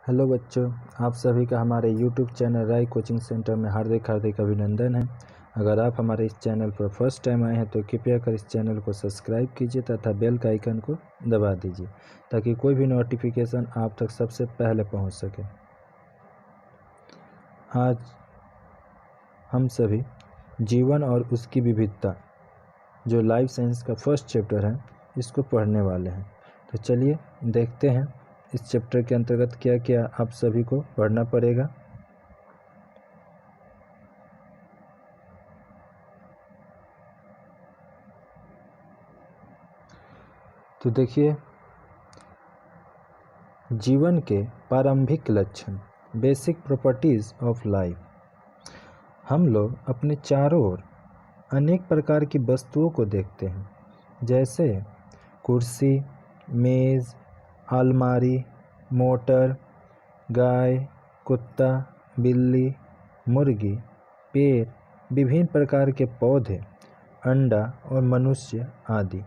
Hello बच्चों, आप सभी का हमारे यूट्यूब चैनल राय कोचिंग सेंटर में हार्दिक हार्दिक अभिनंदन है। अगर आप हमारे इस चैनल पर फर्स्ट टाइम आए हैं तो कृपया कर इस चैनल को सब्सक्राइब कीजिए तथा बेल का आइकन को दबा दीजिए ताकि कोई भी नोटिफिकेशन आप तक सबसे पहले पहुंच सके। आज हम सभी जीवन और उसकी विविधता जो लाइफ साइंस का फर्स्ट चैप्टर है इसको पढ़ने वाले हैं। तो चलिए देखते हैं इस चैप्टर के अंतर्गत क्या क्या आप सभी को पढ़ना पड़ेगा। तो देखिए, जीवन के प्रारंभिक लक्षण, बेसिक प्रॉपर्टीज ऑफ लाइफ। हम लोग अपने चारों ओर अनेक प्रकार की वस्तुओं को देखते हैं, जैसे कुर्सी, मेज़, अलमारी, मोटर, गाय, कुत्ता, बिल्ली, मुर्गी, पेड़, विभिन्न प्रकार के पौधे, अंडा और मनुष्य आदि।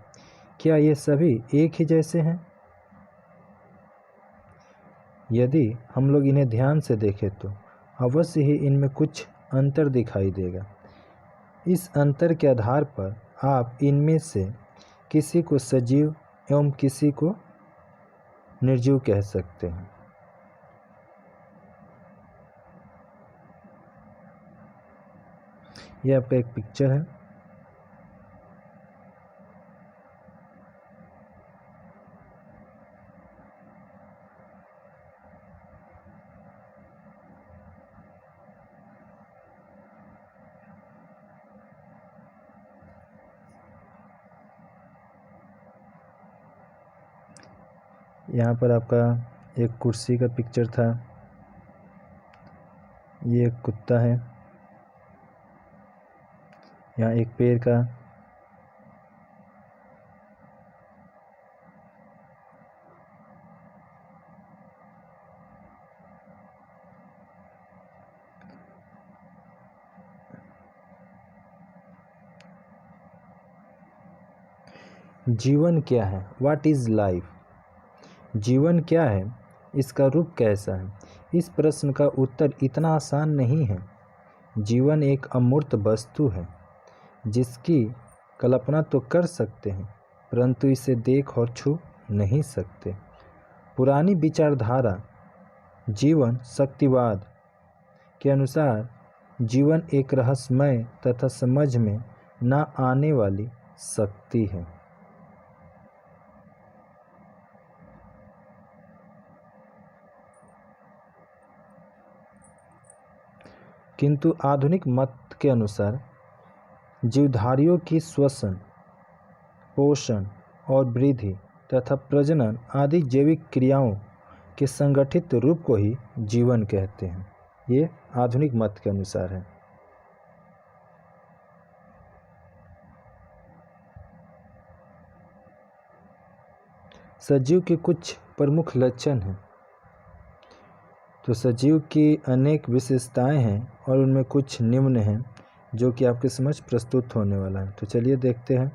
क्या ये सभी एक ही जैसे हैं? यदि हम लोग इन्हें ध्यान से देखें तो अवश्य ही इनमें कुछ अंतर दिखाई देगा। इस अंतर के आधार पर आप इनमें से किसी को सजीव एवं किसी को निर्जीव कह सकते हैं। यह आपका एक पिक्चर है। यहाँ पर आपका एक कुर्सी का पिक्चर था। ये एक कुत्ता है। यहाँ एक पेड़ का, जीवन क्या है? What is life? जीवन क्या है? इसका रूप कैसा है? इस प्रश्न का उत्तर इतना आसान नहीं है। जीवन एक अमूर्त वस्तु है जिसकी कल्पना तो कर सकते हैं परंतु इसे देख और छू नहीं सकते। पुरानी विचारधारा जीवन शक्तिवाद के अनुसार जीवन एक रहस्यमय तथा समझ में न आने वाली शक्ति है। किंतु आधुनिक मत के अनुसार जीवधारियों की श्वसन, पोषण और वृद्धि तथा प्रजनन आदि जैविक क्रियाओं के संगठित रूप को ही जीवन कहते हैं। ये आधुनिक मत के अनुसार है। सजीव के कुछ प्रमुख लक्षण हैं। तो सजीव की अनेक विशेषताएं हैं और उनमें कुछ निम्न हैं जो कि आपके समझ प्रस्तुत होने वाला है। तो चलिए देखते हैं।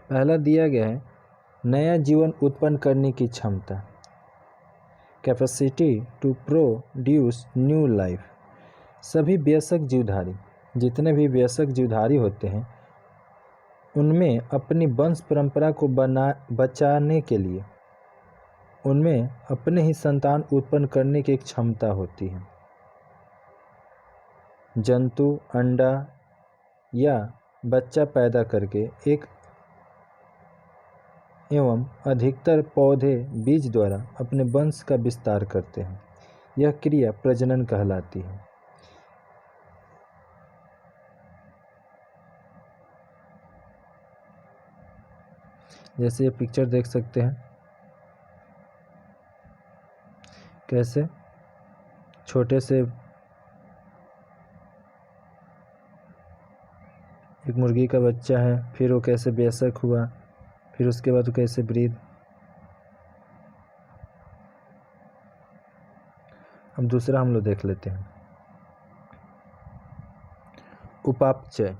पहला दिया गया है नया जीवन उत्पन्न करने की क्षमता, capacity to produce new life. सभी वयस्क जीवधारी, जितने भी वयस्क जीवधारी होते हैं, उनमें अपनी वंश परंपरा को बचाने के लिए उनमें अपने ही संतान उत्पन्न करने की एक क्षमता होती है। जंतु अंडा या बच्चा पैदा करके एक एवं अधिकतर पौधे बीज द्वारा अपने वंश का विस्तार करते हैं। यह क्रिया प्रजनन कहलाती है। जैसे ये पिक्चर देख सकते हैं, कैसे छोटे से एक मुर्गी का बच्चा है, फिर वो कैसे वयस्क हुआ, फिर उसके बाद वो कैसे वृद्ध। अब दूसरा हम लोग देख लेते हैं। उपापचय,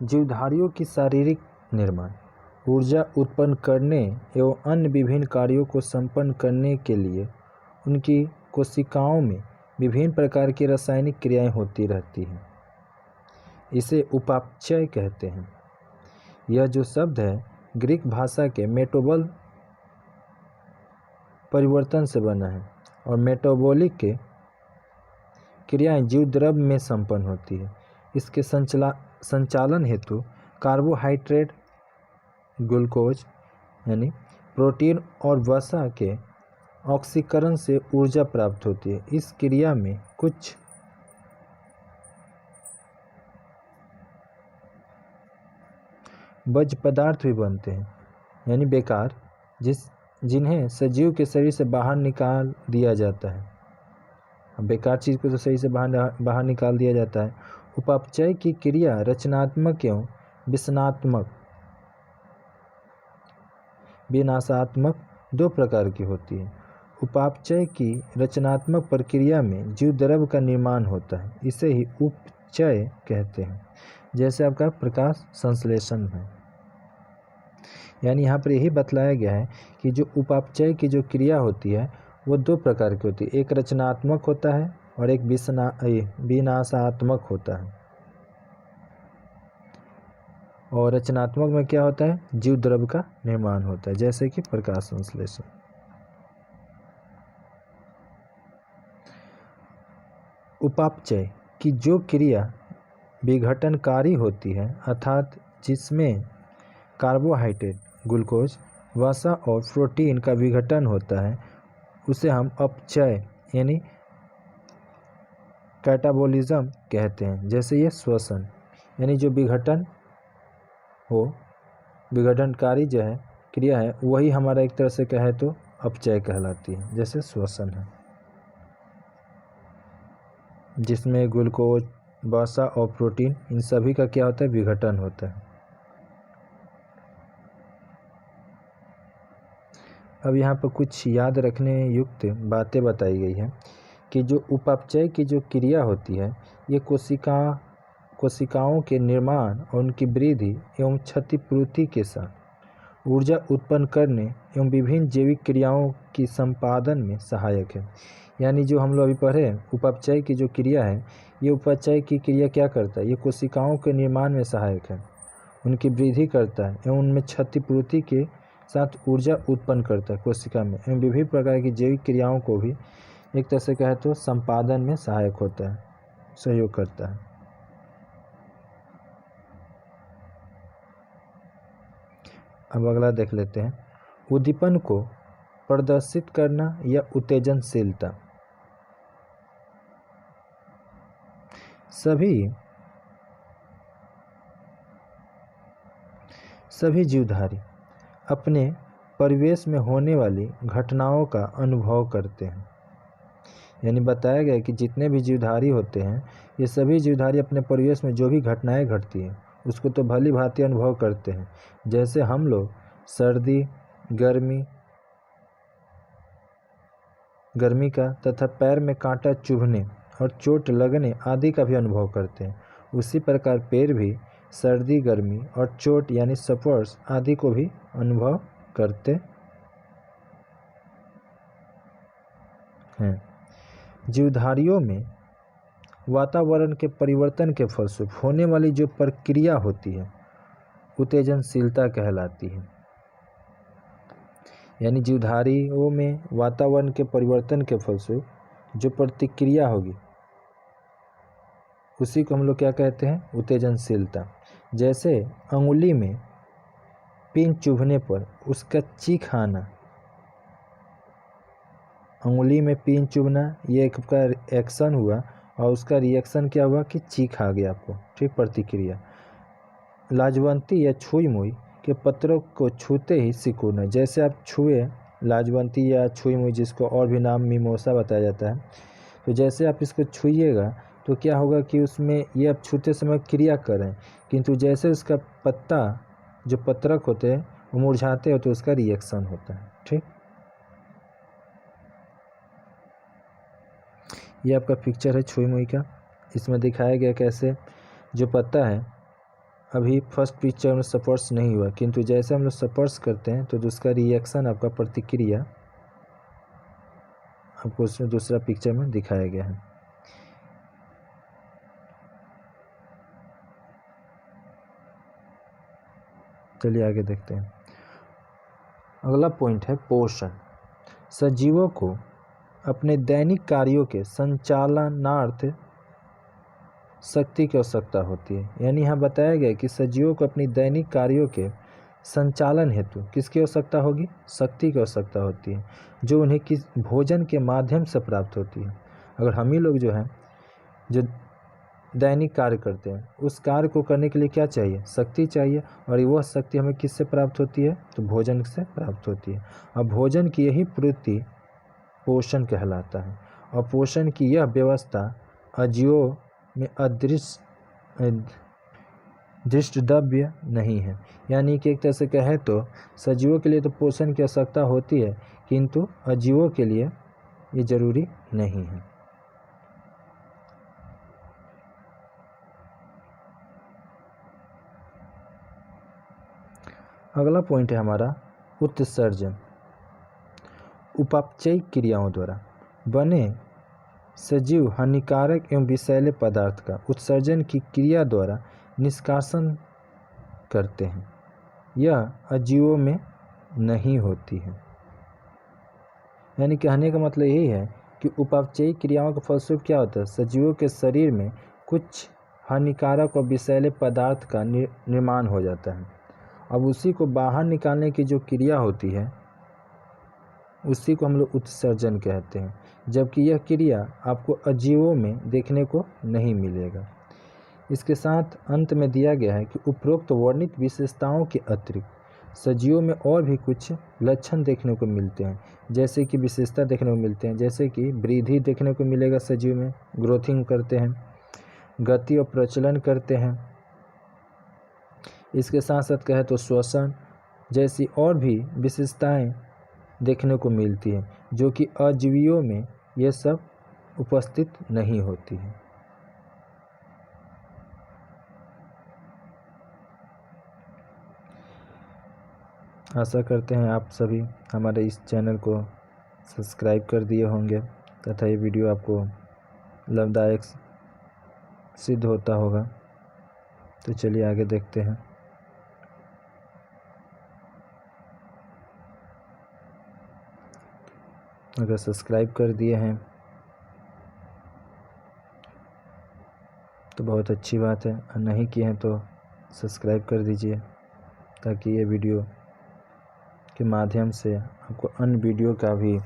जीवधारियों की शारीरिक निर्माण। ऊर्जा उत्पन्न करने एवं अन्य विभिन्न कार्यों को संपन्न करने के लिए उनकी कोशिकाओं में विभिन्न प्रकार की रासायनिक क्रियाएं होती रहती हैं। इसे उपापचय कहते हैं। यह जो शब्द है ग्रीक भाषा के मेटाबॉल परिवर्तन से बना है और मेटाबॉलिक के क्रियाएं जीव द्रव में संपन्न होती है। इसके संचालन हेतु कार्बोहाइड्रेट, ग्लूकोज यानी प्रोटीन और वसा के ऑक्सीकरण से ऊर्जा प्राप्त होती है। इस क्रिया में कुछ बज पदार्थ भी बनते हैं, यानी बेकार, जिन्हें सजीव के शरीर से बाहर निकाल दिया जाता है। बेकार चीज़ को तो शरीर से बाहर निकाल दिया जाता है। उपापचय की क्रिया रचनात्मक एवं विनाशात्मक दो प्रकार की होती है। उपापचय की रचनात्मक प्रक्रिया में जीव द्रव्य का निर्माण होता है, इसे ही उपचय कहते हैं। जैसे आपका प्रकाश संश्लेषण है, यानी यहाँ पर यही बतलाया गया है कि जो उपापचय की जो क्रिया होती है वो दो प्रकार की होती है। एक रचनात्मक होता है और एक विनाशात्मक होता है। और रचनात्मक में क्या होता है, जीव द्रव्य का निर्माण होता है, जैसे कि प्रकाश संश्लेषण। उपापचय की जो क्रिया विघटनकारी होती है, अर्थात जिसमें कार्बोहाइड्रेट, ग्लूकोज, वसा और प्रोटीन का विघटन होता है, उसे हम अपचय यानी कैटाबोलिज्म कहते हैं। जैसे ये श्वसन, यानी जो विघटनकारी जो है क्रिया है, वही हमारा एक तरह से कहे तो अपचय कहलाती है। जैसे श्वसन है, जिसमें ग्लूकोज, वसा और प्रोटीन, इन सभी का क्या होता है, विघटन होता है। अब यहाँ पर कुछ याद रखने युक्त बातें बताई गई हैं कि जो उपापचय की जो क्रिया होती है, ये कोशिकाओं के निर्माण और उनकी वृद्धि एवं क्षतिपूर्ति के साथ ऊर्जा उत्पन्न करने एवं विभिन्न जैविक क्रियाओं की संपादन में सहायक है। यानी जो हम लोग अभी पढ़े उपापचय की जो क्रिया है, ये उपापचय की क्रिया क्या करता है, ये कोशिकाओं के निर्माण में सहायक है, उनकी वृद्धि करता है एवं उनमें क्षतिपूर्ति के साथ ऊर्जा उत्पन्न करता है कोशिका में, एवं विभिन्न प्रकार की जैविक क्रियाओं को भी एक तरह से कहे तो संपादन में सहायक होता है, सहयोग करता है। अब अगला देख लेते हैं, उद्दीपन को प्रदर्शित करना या उत्तेजनशीलता। सभी जीवधारी अपने परिवेश में होने वाली घटनाओं का अनुभव करते हैं। यानी बताया गया कि जितने भी जीवधारी होते हैं, ये सभी जीवधारी अपने परिवेश में जो भी घटनाएं घटती हैं उसको तो भली भांति अनुभव करते हैं। जैसे हम लोग सर्दी, गर्मी का तथा पैर में कांटा चुभने और चोट लगने आदि का भी अनुभव करते हैं, उसी प्रकार पैर भी सर्दी, गर्मी और चोट यानी स्पर्श आदि को भी अनुभव करते हैं। जीवधारियों में वातावरण के परिवर्तन के फलस्वरूप होने वाली जो प्रक्रिया होती है उत्तेजनशीलता कहलाती है। यानी जीवधारियों में वातावरण के परिवर्तन के फलस्वरूप जो प्रतिक्रिया होगी उसी को हम लोग क्या कहते हैं, उत्तेजनशीलता। जैसे अंगुली में पिन चुभने पर उसका चीख आना, अंगुली में पिन चुभना, ये एक का एक्शन हुआ और उसका रिएक्शन क्या हुआ कि चीख आ गया आपको, ठीक, प्रतिक्रिया। लाजवंती या छुई मुई के पत्रों को छूते ही सिकुड़ना, जैसे आप छुए लाजवंती या छुई मुई, जिसको और भी नाम मिमोसा बताया जाता है, तो जैसे आप इसको छुइएगा तो क्या होगा कि उसमें ये आप छूते समय क्रिया करें, किंतु जैसे उसका पत्ता जो पत्रक होते हैं वो मुरझाते हो तो उसका रिएक्शन होता है, ठीक। ये आपका पिक्चर है छुई मुई का। इसमें दिखाया गया कैसे जो पत्ता है अभी फर्स्ट पिक्चर में स्पर्श नहीं हुआ, किंतु जैसे हम लोग स्पर्श करते हैं तो उसका रिएक्शन, आपका प्रतिक्रिया आपको उसमें दूसरा पिक्चर में दिखाया गया है। चलिए आगे देखते हैं। अगला पॉइंट है पोषण। सजीवों को अपने दैनिक कार्यों के संचालनार्थ शक्ति की आवश्यकता होती है। यानी यहाँ बताया गया कि सजीवों को अपनी दैनिक कार्यों के संचालन हेतु किसकी आवश्यकता होगी? शक्ति की आवश्यकता होती है, जो उन्हें किस भोजन के माध्यम से प्राप्त होती है। अगर हम ही लोग जो है जो दैनिक कार्य करते हैं, उस कार्य को करने के लिए क्या चाहिए? शक्ति चाहिए। और वह शक्ति हमें किससे प्राप्त होती है? तो भोजन से प्राप्त होती है। और भोजन की यही पूर्ति पोषण कहलाता है। और पोषण की यह व्यवस्था अजीवों में दृष्टव्य नहीं है। यानी कि एक तरह से कहे तो सजीवों के लिए तो पोषण की आवश्यकता होती है, किंतु अजीवों के लिए ये जरूरी नहीं है। अगला पॉइंट है हमारा उत्सर्जन। उपापचयिक क्रियाओं द्वारा बने सजीव हानिकारक एवं विषैले पदार्थ का उत्सर्जन की क्रिया द्वारा निष्कासन करते हैं। यह अजीवों में नहीं होती है। यानी कहने का मतलब यही है कि उपापचयिक क्रियाओं के फलस्वरूप क्या होता है? सजीवों के शरीर में कुछ हानिकारक और विषैले पदार्थ का निर्माण हो जाता है। अब उसी को बाहर निकालने की जो क्रिया होती है, उसी को हम लोग उत्सर्जन कहते हैं। जबकि यह क्रिया आपको अजीवों में देखने को नहीं मिलेगा। इसके साथ अंत में दिया गया है कि उपरोक्त वर्णित विशेषताओं के अतिरिक्त सजीवों में और भी कुछ लक्षण देखने को मिलते हैं, जैसे कि विशेषता देखने को मिलते हैं, जैसे कि वृद्धि देखने को मिलेगा सजीव में, ग्रोथिंग करते हैं, गति और प्रचलन करते हैं। इसके साथ साथ कहे तो श्वसन जैसी और भी विशेषताएं देखने को मिलती है, जो कि अजीवियों में ये सब उपस्थित नहीं होती है। आशा करते हैं आप सभी हमारे इस चैनल को सब्सक्राइब कर दिए होंगे तथा ये वीडियो आपको लाभदायक सिद्ध होता होगा। तो चलिए आगे देखते हैं। अगर सब्सक्राइब कर दिए हैं तो बहुत अच्छी बात है, और नहीं किए हैं तो सब्सक्राइब कर दीजिए, ताकि ये वीडियो के माध्यम से आपको अन्य वीडियो का भी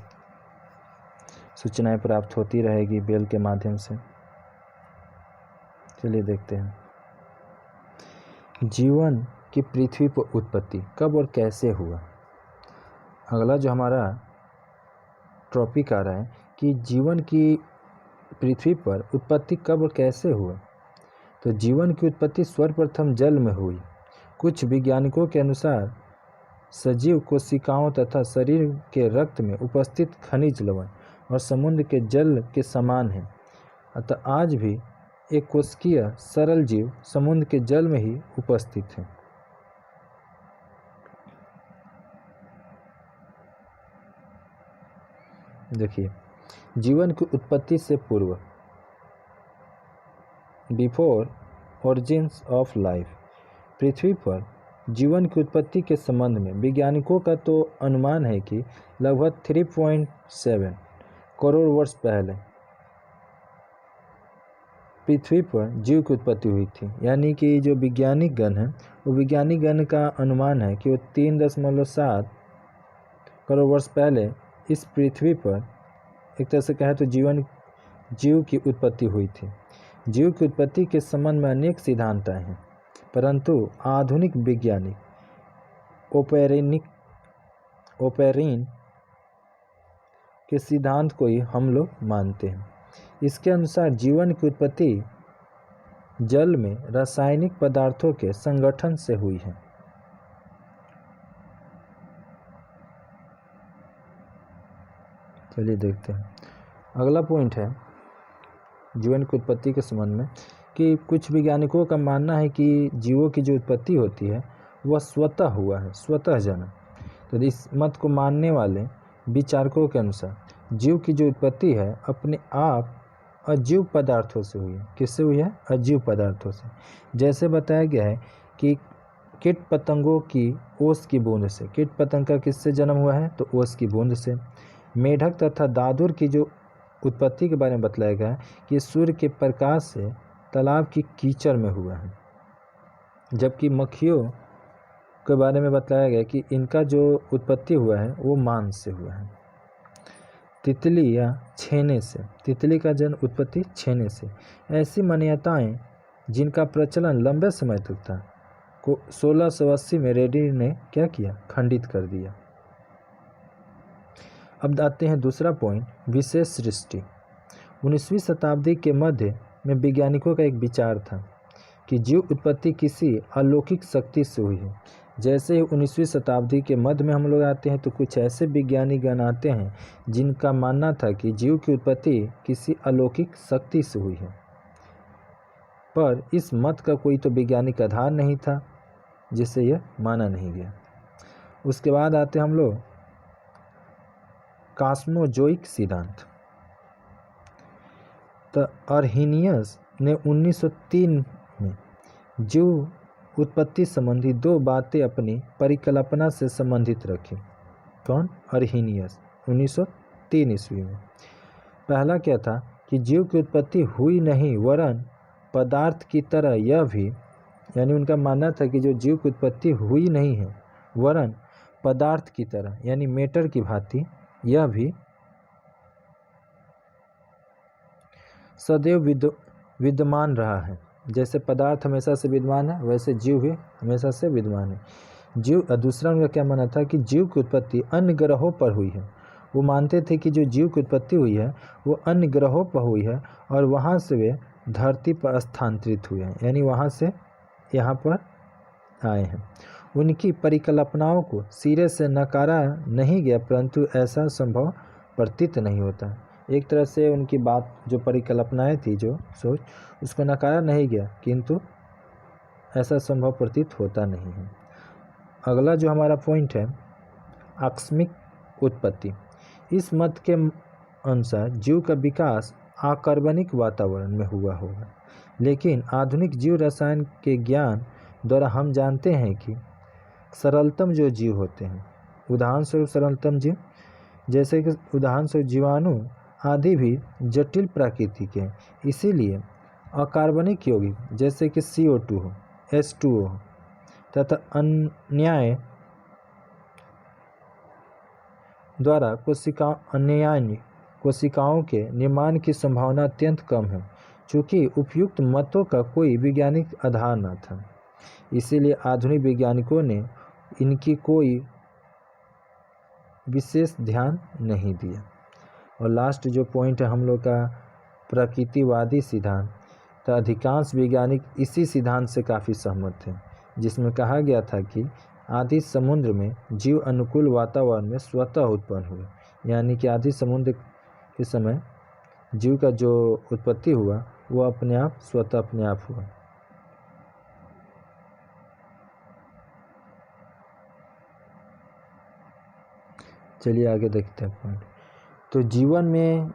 सूचनाएं प्राप्त होती रहेगी बेल के माध्यम से। चलिए देखते हैं। जीवन की पृथ्वी पर उत्पत्ति कब और कैसे हुआ? अगला जो हमारा टॉपिक आ रहा है कि जीवन की पृथ्वी पर उत्पत्ति कब और कैसे हुआ। तो जीवन की उत्पत्ति सर्वप्रथम जल में हुई। कुछ वैज्ञानिकों के अनुसार सजीव कोशिकाओं तथा शरीर के रक्त में उपस्थित खनिज लवण और समुद्र के जल के समान है। अतः आज भी एक कोशिकीय सरल जीव समुद्र के जल में ही उपस्थित है। देखिए, जीवन की उत्पत्ति से पूर्व, बिफोर ओरिजिन्स ऑफ लाइफ, पृथ्वी पर जीवन की उत्पत्ति के संबंध में वैज्ञानिकों का तो अनुमान है कि लगभग 3.7 करोड़ वर्ष पहले पृथ्वी पर जीव की उत्पत्ति हुई थी। यानी कि जो वैज्ञानिक गण है, वो वैज्ञानिक गण का अनुमान है कि वो 3.7 करोड़ वर्ष पहले इस पृथ्वी पर एक तरह से कहे तो जीव की उत्पत्ति हुई थी। जीव की उत्पत्ति के संबंध में अनेक सिद्धांत हैं, परंतु आधुनिक वैज्ञानिक ओपेरिन के सिद्धांत को ही हम लोग मानते हैं। इसके अनुसार जीवन की उत्पत्ति जल में रासायनिक पदार्थों के संगठन से हुई है। चलिए देखते हैं। अगला पॉइंट है जीवन की उत्पत्ति के संबंध में कि कुछ वैज्ञानिकों का मानना है कि जीवों की जो उत्पत्ति होती है वह स्वतः हुआ है, स्वतः जन्म। तो इस मत को मानने वाले विचारकों के अनुसार जीव की जो उत्पत्ति है अपने आप अजीव पदार्थों से हुई है। किससे हुई है? अजीव पदार्थों से। जैसे बताया गया है कि कीट पतंगों की ओस की बूंद से। कीट पतंग का किससे जन्म हुआ है? तो ओस की बूंद से। मेढक तथा दादुर की जो उत्पत्ति के बारे में बतलाया गया है कि सूर्य के प्रकाश से तालाब की कीचड़ में हुआ है। जबकि मक्खियों के बारे में बताया गया कि इनका जो उत्पत्ति हुआ है वो मांस से हुआ है। तितली या छेने से। तितली का जन्म उत्पत्ति छेने से। ऐसी मान्यताएं जिनका प्रचलन लंबे समय तक था को 1680 में रेड्डी ने क्या किया? खंडित कर दिया। अब आते हैं दूसरा पॉइंट, विशेष सृष्टि। 19वीं शताब्दी के मध्य में वैज्ञानिकों का एक विचार था कि जीव उत्पत्ति किसी अलौकिक शक्ति से हुई है। जैसे ही 19वीं शताब्दी के मध्य में हम लोग आते हैं तो कुछ ऐसे वैज्ञानिकगण आते हैं जिनका मानना था कि जीव की उत्पत्ति किसी अलौकिक शक्ति से हुई है, पर इस मत का कोई तो वैज्ञानिक आधार नहीं था जिससे यह माना नहीं गया। उसके बाद आते हम लोग कॉस्मोजोइक सिद्धांत। तो अर्हीनियस ने 1903 में जीव उत्पत्ति संबंधी दो बातें अपनी परिकल्पना से संबंधित रखी। कौन? अर्हीनियस, 1903 ईस्वी में। पहला क्या था कि जीव की उत्पत्ति हुई नहीं वरन पदार्थ की तरह यह भी, यानी उनका मानना था कि जो जीव की उत्पत्ति हुई नहीं है वरन पदार्थ की तरह यानी मेटर की भांति यह भी सदैव विद्यमान रहा है। जैसे पदार्थ हमेशा से विद्यमान है वैसे जीव भी हमेशा से विद्यमान है। जीव, दूसरा उनका क्या मानना था कि जीव की उत्पत्ति अन्य ग्रहों पर हुई है। वो मानते थे कि जो जीव की उत्पत्ति हुई है वो अन्य ग्रहों पर हुई है और वहाँ से वे धरती पर स्थानांतरित हुए हैं, यानी वहाँ से यहाँ पर आए हैं। उनकी परिकल्पनाओं को सिरे से नकारा नहीं गया, परंतु ऐसा संभव प्रतीत नहीं होता। एक तरह से उनकी बात जो परिकल्पनाएं थी, जो सोच, उसको नकारा नहीं गया, किंतु ऐसा संभव प्रतीत होता नहीं है। अगला जो हमारा पॉइंट है, आकस्मिक उत्पत्ति। इस मत के अनुसार जीव का विकास आकर्बनिक वातावरण में हुआ होगा, लेकिन आधुनिक जीव रसायन के ज्ञान द्वारा हम जानते हैं कि सरलतम जो जीव होते हैं, उदाहरण स्वरूप सरलतम जीव जैसे कि उदाहरण स्वरूप जीवाणु आदि भी जटिल प्रकृति के हैं। इसीलिए अकार्बनिक यौगिक जैसे कि CO2 हो, H2O हो तथा अन्य द्वारा कोशिकाओं के निर्माण की संभावना अत्यंत कम है। चूँकि उपयुक्त मतों का कोई वैज्ञानिक आधार न था, इसीलिए आधुनिक वैज्ञानिकों ने इनकी कोई विशेष ध्यान नहीं दिया। और लास्ट जो पॉइंट है हम लोग का प्रकृतिवादी सिद्धांत। तो अधिकांश वैज्ञानिक इसी सिद्धांत से काफ़ी सहमत थे, जिसमें कहा गया था कि आदि समुद्र में जीव अनुकूल वातावरण में स्वतः उत्पन्न हुए, यानी कि आदि समुद्र के समय जीव का जो उत्पत्ति हुआ वो अपने आप स्वतः अपने आप हुआ। चलिए आगे देखते हैं पॉइंट। तो जीवन में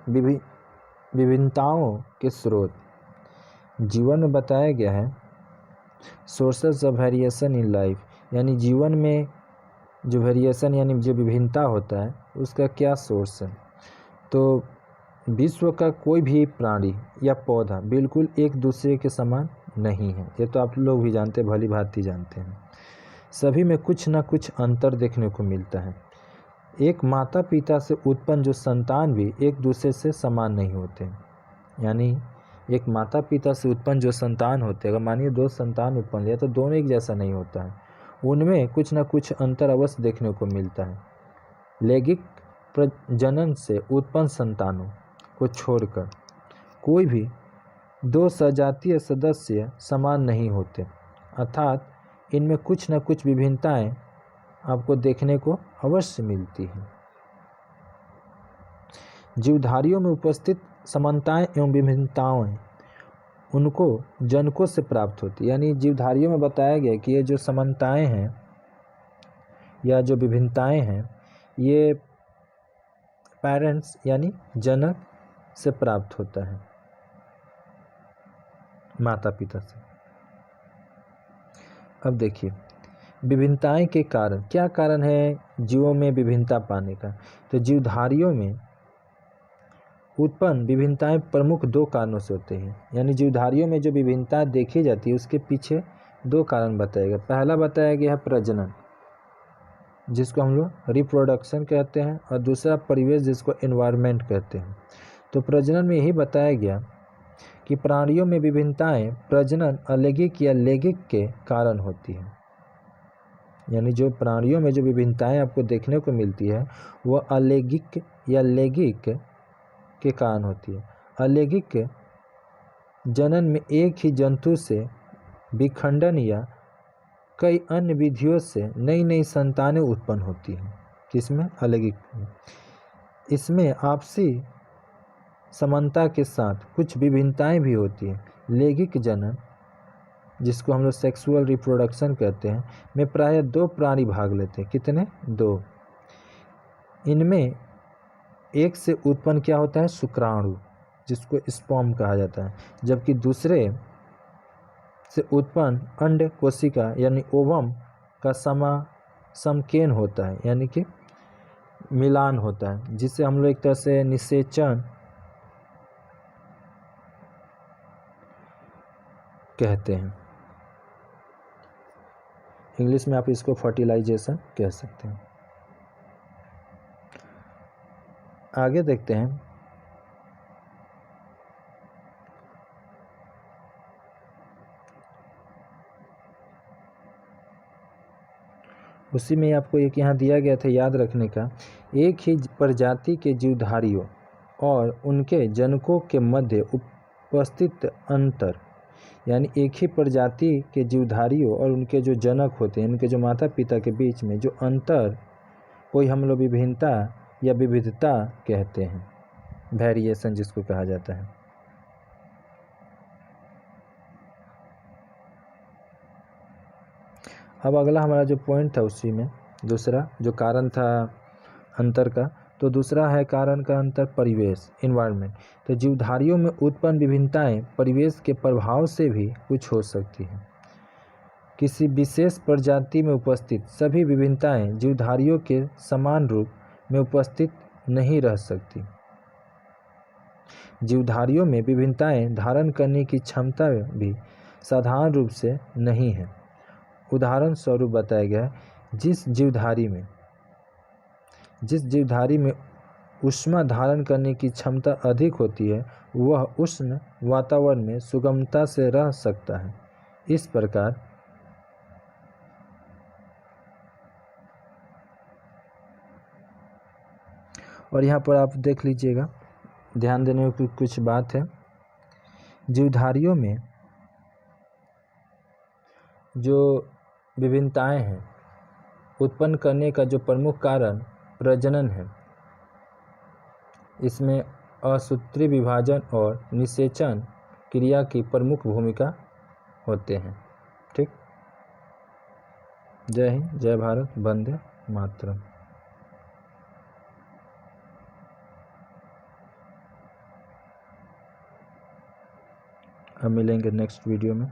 विभिन्नताओं के स्रोत। जीवन में बताया गया है sources of variation in life, यानी जीवन में जो वेरिएशन यानी जो विभिन्नता होता है उसका क्या सोर्स है। तो विश्व का कोई भी प्राणी या पौधा बिल्कुल एक दूसरे के समान नहीं है, ये तो आप लोग भी जानते हैं, भली भांति जानते हैं। सभी में कुछ ना कुछ अंतर देखने को मिलता है। एक माता पिता से उत्पन्न जो संतान भी एक दूसरे से समान नहीं होते, यानी एक माता पिता से उत्पन्न जो संतान होते हैं, अगर मानिए दो संतान उत्पन्न लिया तो दोनों एक जैसा नहीं होता है, उनमें कुछ ना कुछ अंतर अवश्य देखने को मिलता है। लैंगिक प्रजनन से उत्पन्न संतानों को छोड़कर कोई भी दो सजातीय सदस्य समान नहीं होते, अर्थात इनमें कुछ न कुछ विभिन्नताएं आपको देखने को अवश्य मिलती हैं। जीवधारियों में उपस्थित समानताएं एवं विभिन्नताएं उनको जनकों से प्राप्त होती है। यानी जीवधारियों में बताया गया कि ये जो समानताएं हैं या जो विभिन्नताएं हैं ये पेरेंट्स यानी जनक से प्राप्त होता है, माता पिता से। अब देखिए विभिन्नताएं के कारण, क्या कारण है जीवों में विभिन्नता पाने का? तो जीवधारियों में उत्पन्न विभिन्नताएं प्रमुख दो कारणों से होते हैं। यानी जीवधारियों में जो विभिन्नता देखी जाती है उसके पीछे दो कारण बताया गया। पहला बताया गया है प्रजनन, जिसको हम लोग रिप्रोडक्शन कहते हैं, और दूसरा परिवेश, जिसको एनवायरनमेंट कहते हैं। तो प्रजनन में यही बताया गया कि प्राणियों में विभिन्नताएं प्रजनन अलैंगिक या लैंगिक के कारण होती हैं। यानी जो प्राणियों में जो विभिन्नताएं आपको देखने को मिलती है वह अलैंगिक या लैंगिक के कारण होती है। अलैंगिक जनन में एक ही जंतु से विखंडन या कई अन्य विधियों से नई नई संतानें उत्पन्न होती हैं। किसमें? अलैंगिक में। इसमें आपसी समानता के साथ कुछ विभिन्नताएं भी होती हैं। लैंगिक जनन, जिसको हम लोग सेक्सुअल रिप्रोडक्शन कहते हैं, में प्रायः दो प्राणी भाग लेते हैं। कितने? दो। इनमें एक से उत्पन्न क्या होता है? शुक्राणु, जिसको स्पर्म कहा जाता है, जबकि दूसरे से उत्पन्न अंड कोशिका यानी ओवम का समकेन होता है, यानी कि मिलान होता है, जिसे हम लोग एक तरह से निषेचन कहते हैं। इंग्लिश में आप इसको फर्टिलाइजेशन कह सकते हैं। आगे देखते हैं। उसी में आपको एक यहाँ दिया गया था याद रखने का, एक ही प्रजाति के जीवधारियों और उनके जनकों के मध्य उपस्थित अंतर। यानी एक ही प्रजाति के जीवधारियों और उनके जो जनक होते हैं, उनके जो माता पिता के बीच में जो अंतर, कोई हम लोग विभिन्नता या विविधता कहते हैं, वेरिएशन जिसको कहा जाता है। अब अगला हमारा जो पॉइंट था उसी में दूसरा जो कारण था अंतर का, तो दूसरा है कारण का अंतर परिवेश, इन्वायरमेंट। तो जीवधारियों में उत्पन्न विभिन्नताएं परिवेश के प्रभाव से भी कुछ हो सकती हैं। किसी विशेष प्रजाति में उपस्थित सभी विभिन्नताएं जीवधारियों के समान रूप में उपस्थित नहीं रह सकती। जीवधारियों में विभिन्नताएं धारण करने की क्षमता भी साधारण रूप से नहीं है। उदाहरण स्वरूप बताया गया है, जिस जीवधारी में ऊष्मा धारण करने की क्षमता अधिक होती है वह उष्ण वातावरण में सुगमता से रह सकता है। इस प्रकार और यहाँ पर आप देख लीजिएगा, ध्यान देने की कुछ बात है। जीवधारियों में जो विभिन्नताएं हैं उत्पन्न करने का जो प्रमुख कारण प्रजनन है। इसमें असूत्री विभाजन और निषेचन क्रिया की प्रमुख भूमिका होते हैं। ठीक। जय हिंद, जय भारत, वंदे मातरम। हम मिलेंगे नेक्स्ट वीडियो में।